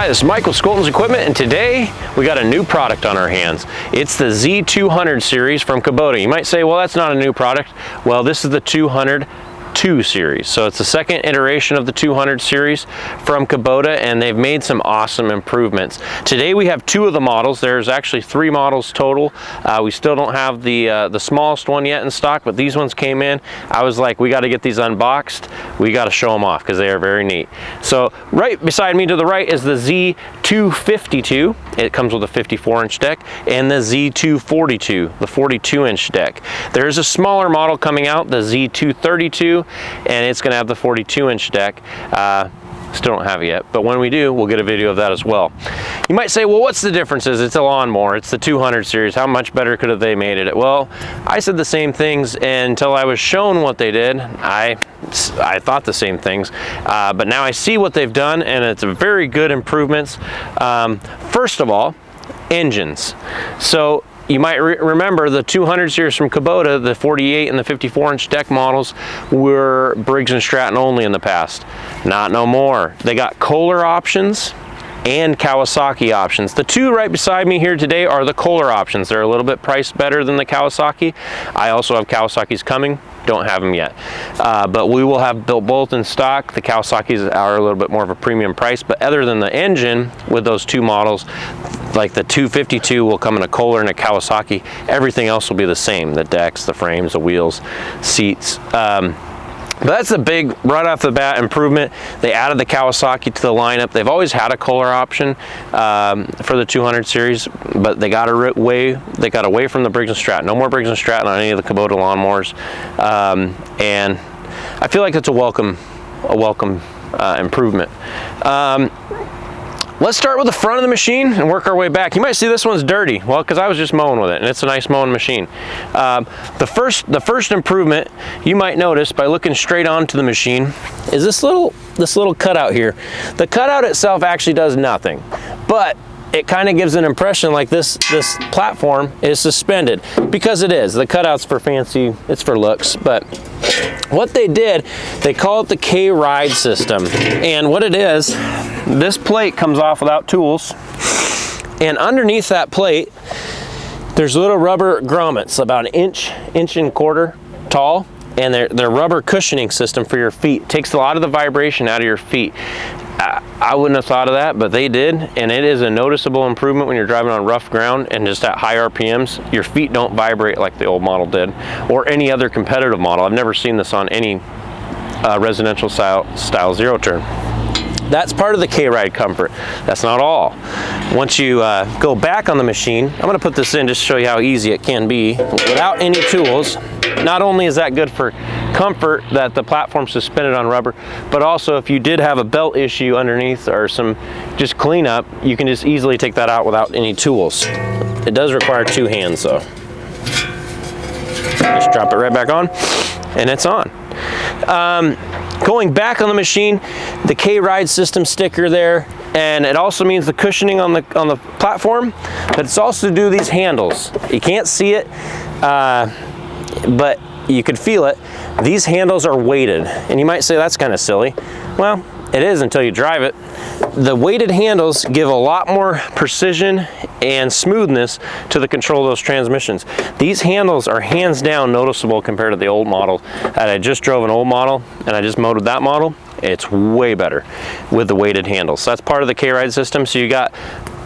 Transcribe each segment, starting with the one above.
Hi, this is Mike with Skolton's Equipment, and today we got a new product on our hands. It's the Z200 series from Kubota. You might say, well, that's not a new product. Well, this is the 202 series. So it's the second iteration of the 200 series from Kubota, and they've made some awesome improvements. Today we have two of the models. There's actually three models total. We still don't have the smallest one yet in stock, but these ones came in. I was like, we got to get these unboxed. We got to show them off because they are very neat. So right beside me to the right is the Z252. It comes with a 54-inch deck, and the Z242, the 42-inch deck. There's a smaller model coming out, the Z232, and it's going to have the 42-inch deck. Still don't have it yet, but when we do, we'll get a video of that as well. You might say, well, what's the differences? It's a lawnmower. It's the 200 series. How much better could have they made it? Well, I said the same things until I was shown what they did. I thought the same things, but now I see what they've done, and it's very good improvements. First of all, engines. So you might remember the 200 series from Kubota, the 48 and the 54-inch deck models were Briggs & Stratton only in the past. Not no more. They got Kohler options and Kawasaki options. The two right beside me here today are the Kohler options. They're a little bit priced better than the Kawasaki. I also have Kawasaki's coming. Don't have them yet, but we will have built both in stock. The Kawasaki's are a little bit more of a premium price, but other than the engine with those two models, like the 252 will come in a Kohler and a Kawasaki. Everything else will be the same: the decks, the frames, the wheels, seats. But that's a big, right off the bat, improvement. They added the Kawasaki to the lineup. They've always had a Kohler option for the 200 series, but they got away from the Briggs & Stratton. No more Briggs & Stratton on any of the Kubota lawnmowers, and I feel like it's a welcome improvement. Let's start with the front of the machine and work our way back. You might see this one's dirty. Well, because I was just mowing with it, and it's a nice mowing machine. The first improvement you might notice by looking straight onto the machine is this little cutout here. The cutout itself actually does nothing, but it kind of gives an impression like this platform is suspended, because it is. The cutout's for fancy, it's for looks, but what they did, they call it the K-Ride system. And what it is, this plate comes off without tools, and underneath that plate, there's little rubber grommets about an inch and a quarter tall, and they're rubber cushioning system for your feet. It takes a lot of the vibration out of your feet. I wouldn't have thought of that, but they did, and it is a noticeable improvement when you're driving on rough ground and just at high RPMs. Your feet don't vibrate like the old model did, or any other competitive model. I've never seen this on any residential style zero turn. That's part of the K-Ride comfort. That's not all. Once you go back on the machine, I'm gonna put this in just to show you how easy it can be without any tools. Not only is that good for comfort that the platform's suspended on rubber, but also if you did have a belt issue underneath or some just cleanup, you can just easily take that out without any tools. It does require two hands though. Just drop it right back on, and it's on. Going back on the machine, the K-Ride system sticker there, and it also means the cushioning on the platform, but it's also to do these handles. You can't see it, but you could feel it. These handles are weighted, and you might say that's kind of silly. Well, it is until you drive it. The weighted handles give a lot more precision and smoothness to the control of those transmissions. These handles are hands down noticeable compared to the old model. I just drove an old model and I just mowed with that model. It's way better with the weighted handles. So that's part of the K-Ride system. So you got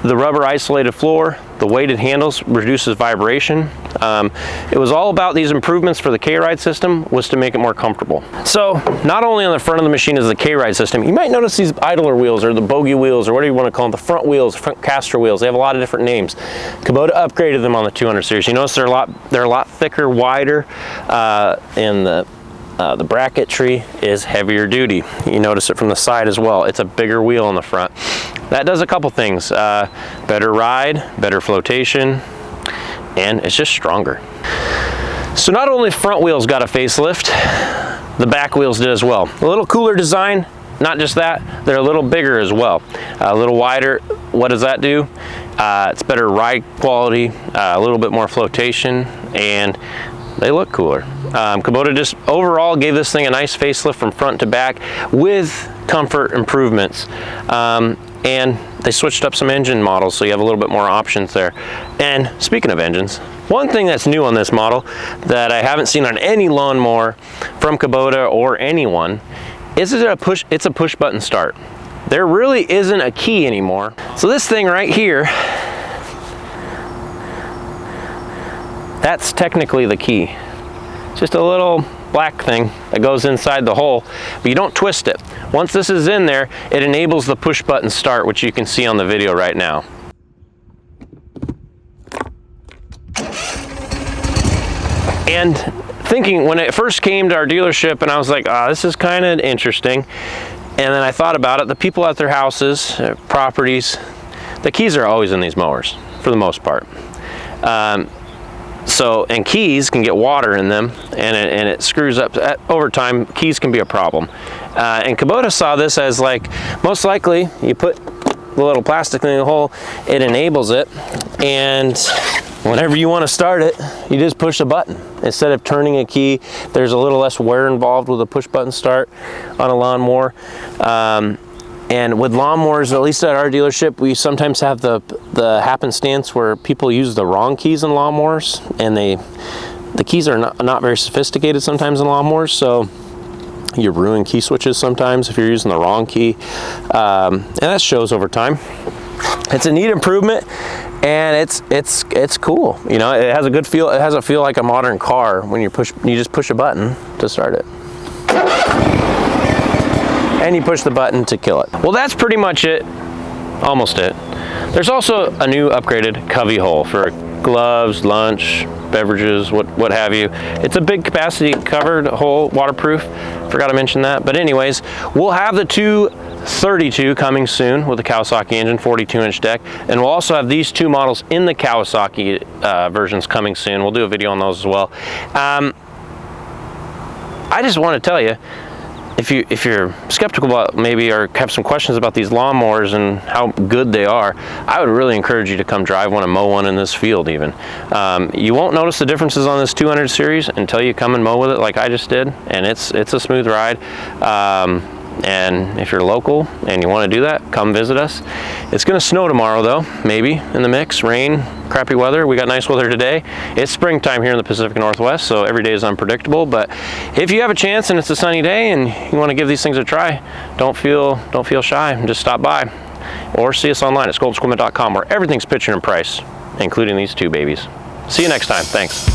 the rubber isolated floor, the weighted handles reduces vibration. It was all about these improvements for the K-Ride system was to make it more comfortable. So not only on the front of the machine is the K-Ride system, you might notice these idler wheels or the bogey wheels or whatever you want to call them, the front wheels, front caster wheels. They have a lot of different names. Kubota upgraded them on the 200 series. You notice they're a lot thicker, wider, and the bracketry is heavier duty. You notice it from the side as well. It's a bigger wheel on the front. That does a couple things. Better ride, better flotation, and it's just stronger. So not only front wheels got a facelift, the back wheels did as well. A little cooler design, not just that, they're a little bigger as well. A little wider. What does that do? It's better ride quality, a little bit more flotation, and They look cooler. Kubota just overall gave this thing a nice facelift from front to back with comfort improvements. And they switched up some engine models, so you have a little bit more options there. And speaking of engines, one thing that's new on this model that I haven't seen on any lawnmower from Kubota or anyone is it's a push button start. There really isn't a key anymore. So this thing right here, that's technically the key. Just a little black thing that goes inside the hole, but you don't twist it. Once this is in there, it enables the push button start, which you can see on the video right now. And thinking, when it first came to our dealership, and I was like, this is kind of interesting. And then I thought about it, the people at their houses, properties, the keys are always in these mowers, for the most part. And keys can get water in them, and it screws up. Over time, keys can be a problem. And Kubota saw this as like, most likely, you put the little plastic thing in the hole, it enables it, and whenever you want to start it, you just push a button. Instead of turning a key, there's a little less wear involved with a push button start on a lawnmower. And with lawnmowers, at least at our dealership, we sometimes have the happenstance where people use the wrong keys in lawnmowers, and the keys are not very sophisticated sometimes in lawnmowers, so you ruin key switches sometimes if you're using the wrong key, and that shows over time. It's a neat improvement, and it's cool. You know, it has a good feel. It doesn't feel like a modern car when you just push a button to start it. And you push the button to kill it. Well, that's pretty much it, almost it. There's also a new upgraded covey hole for gloves, lunch, beverages, what have you. It's a big capacity covered hole, waterproof. Forgot to mention that. But anyways, we'll have the 232 coming soon with the Kawasaki engine, 42-inch deck. And we'll also have these two models in the Kawasaki versions coming soon. We'll do a video on those as well. I just want to tell you, if you're skeptical about maybe or have some questions about these lawnmowers and how good they are, I would really encourage you to come drive one and mow one in this field even. You won't notice the differences on this 200 series until you come and mow with it like I just did, and it's a smooth ride. And if you're local and you want to do that, come visit us. It's going to snow tomorrow though, maybe in the mix, rain, crappy weather. We got nice weather today. It's springtime here in the Pacific Northwest, so every day is unpredictable. But if you have a chance and it's a sunny day and you want to give these things a try, don't feel shy. Just stop by or see us online at sculptureequipment.com, where everything's picture and price, including these two babies. See you next time. Thanks.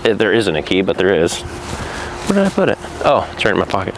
There isn't a key, but there is. Where did I put it? Oh, it's right in my pocket.